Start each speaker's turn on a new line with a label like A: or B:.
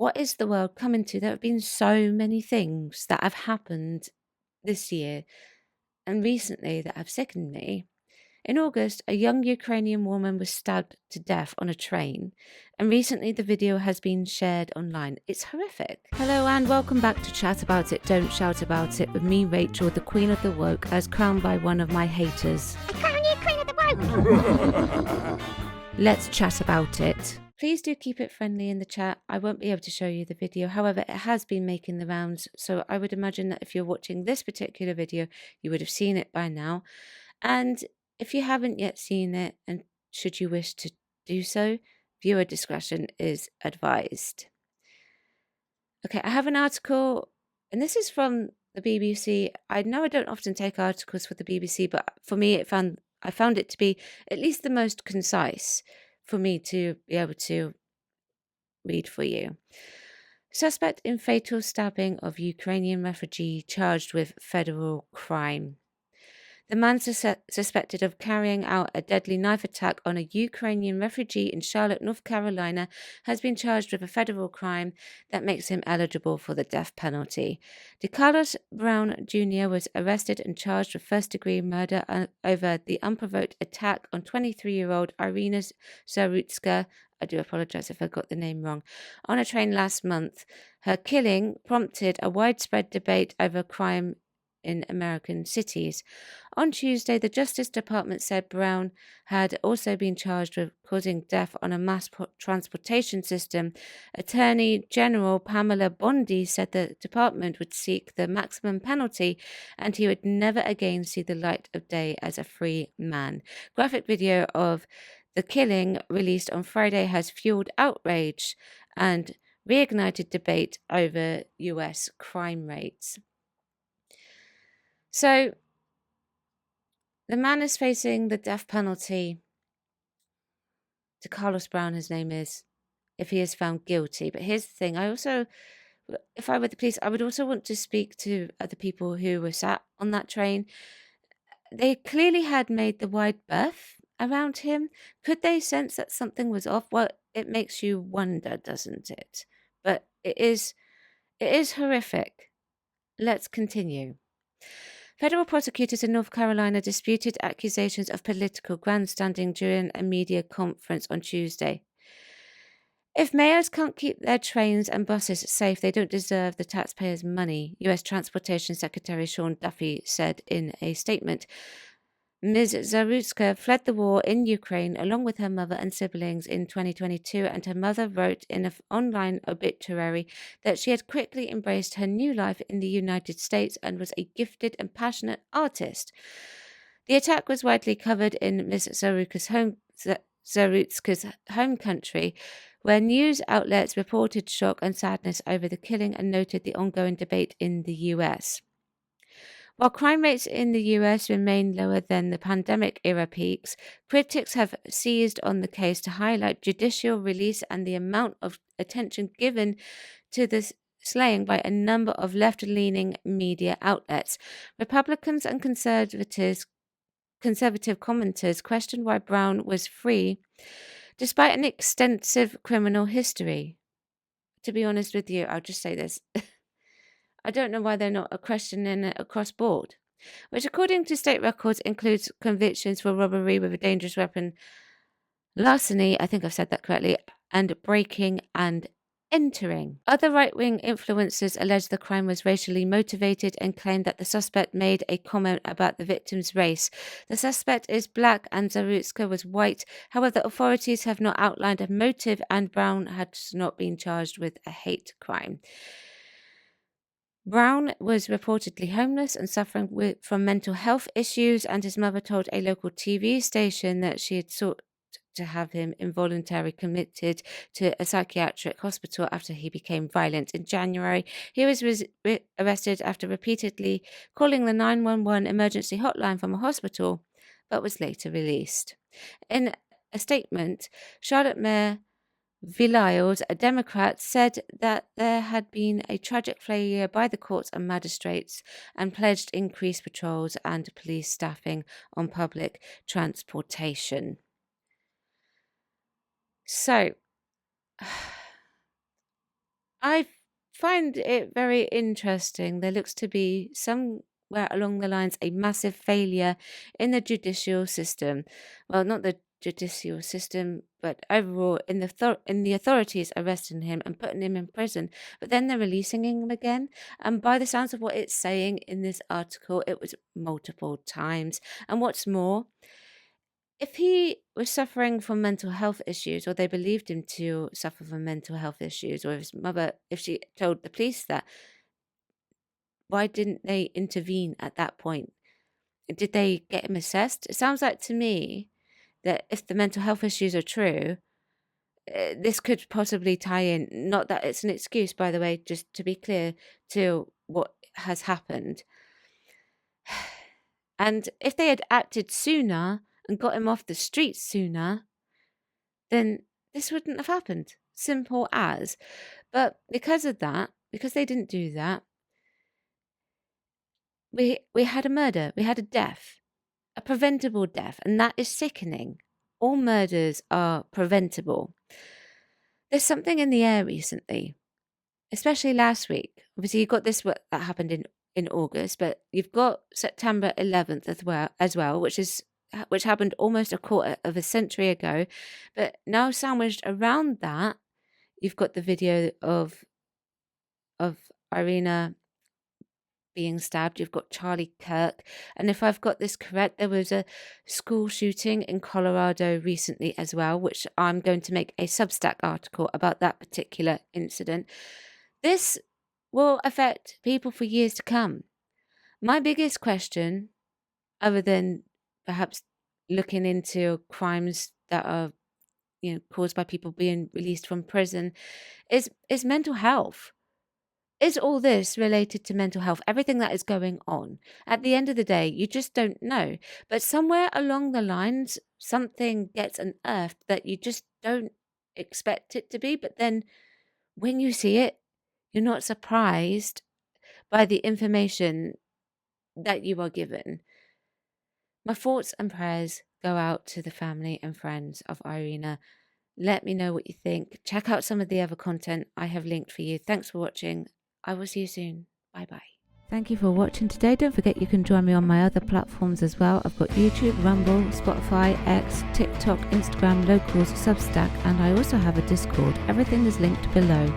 A: What is the world coming to? There have been so many things that have happened this year and recently that have sickened me. In August, a young Ukrainian woman was stabbed to death on a train, and recently the video has been shared online. It's horrific. Hello, and welcome back to Chat About It, Don't Shout About It with me, Rachel, the Queen of the Woke, as crowned by one of my haters.
B: I crown you Queen of the Woke!
A: Let's chat about it. Please do keep it friendly in the chat. I won't be able to show you the video. However, it has been making the rounds, so I would imagine that if you're watching this particular video, you would have seen it by now. And if you haven't yet seen it, and should you wish to do so, viewer discretion is advised. Okay, I have an article, and this is from the BBC. I know I don't often take articles for the BBC, but for me, I found it to be at least the most concise for me to be able to read for you. Suspect in fatal stabbing of Ukrainian refugee charged with federal crime. The man suspected of carrying out a deadly knife attack on a Ukrainian refugee in Charlotte, North Carolina, has been charged with a federal crime that makes him eligible for the death penalty. DeCarlos Brown Jr. was arrested and charged with first-degree murder over the unprovoked attack on 23-year-old Irina Zarutska. I do apologize if I got the name wrong. On a train last month. Her killing prompted a widespread debate over crime in American cities. On Tuesday, the Justice Department said Brown had also been charged with causing death on a mass transportation system. Attorney General Pamela Bondi said the department would seek the maximum penalty and he would never again see the light of day as a free man. Graphic video of the killing released on Friday has fueled outrage and reignited debate over US crime rates. So, the man is facing the death penalty. DeCarlos Brown, his name is, if he is found guilty. But here's the thing. If I were the police, I would also want to speak to other people who were sat on that train. They clearly had made the wide berth around him. Could they sense that something was off? Well, it makes you wonder, doesn't it? But it is horrific. Let's continue. Federal prosecutors in North Carolina disputed accusations of political grandstanding during a media conference on Tuesday. If mayors can't keep their trains and buses safe, they don't deserve the taxpayers' money, U.S. Transportation Secretary Sean Duffy said in a statement. Ms. Zarutska fled the war in Ukraine along with her mother and siblings in 2022, and her mother wrote in an online obituary that she had quickly embraced her new life in the United States and was a gifted and passionate artist. The attack was widely covered in Ms. Zarutska's home country, where news outlets reported shock and sadness over the killing and noted the ongoing debate in the US. While crime rates in the US remain lower than the pandemic-era peaks, critics have seized on the case to highlight judicial release and the amount of attention given to this slaying by a number of left-leaning media outlets. Republicans and conservative commenters questioned why Brown was free despite an extensive criminal history. To be honest with you, I'll just say this. I don't know why they're not questioning it across board, which according to state records includes convictions for robbery with a dangerous weapon, larceny, I think I've said that correctly, and breaking and entering. Other right-wing influencers alleged the crime was racially motivated and claimed that the suspect made a comment about the victim's race. The suspect is black and Zarutska was white. However, authorities have not outlined a motive and Brown has not been charged with a hate crime. Brown was reportedly homeless and suffering from mental health issues, and his mother told a local TV station that she had sought to have him involuntarily committed to a psychiatric hospital after he became violent. In January, he was arrested after repeatedly calling the 911 emergency hotline from a hospital, but was later released. In a statement, Charlotte Mayor Vilayos, a Democrat, said that there had been a tragic failure by the courts and magistrates and pledged increased patrols and police staffing on public transportation. So, I find it very interesting. There looks to be somewhere along the lines a massive failure in the judicial system. Well, not the judicial system, but overall in the authorities arresting him and putting him in prison. But then they're releasing him again. And by the sounds of what it's saying in this article, it was multiple times. And what's more, if he was suffering from mental health issues, or they believed him to suffer from mental health issues, or if she told the police that, why didn't they intervene at that point? Did they get him assessed? It sounds like to me that if the mental health issues are true, this could possibly tie in, not that it's an excuse, by the way, just to be clear, to what has happened. And if they had acted sooner and got him off the streets sooner, then this wouldn't have happened. Simple as. But because of that, because they didn't do that, we had a murder, we had a death, a preventable death, and that is sickening. All murders are preventable. There's something in the air recently, especially last week. Obviously, you've got this that happened in August, but you've got September 11th as well, which happened almost a quarter of a century ago. But now sandwiched around that, you've got the video of Irina being stabbed. You've got Charlie Kirk. And if I've got this correct, there was a school shooting in Colorado recently as well, which I'm going to make a Substack article about that particular incident. This will affect people for years to come. My biggest question, other than perhaps looking into crimes that are, caused by people being released from prison, is mental health. Is all this related to mental health? Everything that is going on. At the end of the day, you just don't know. But somewhere along the lines, something gets unearthed that you just don't expect it to be. But then when you see it, you're not surprised by the information that you are given. My thoughts and prayers go out to the family and friends of Irina. Let me know what you think. Check out some of the other content I have linked for you. Thanks for watching. I will see you soon. Bye-bye. Thank you for watching today. Don't forget you can join me on my other platforms as well. I've got YouTube, Rumble, Spotify, X, TikTok, Instagram, Locals, Substack, and I also have a Discord. Everything is linked below.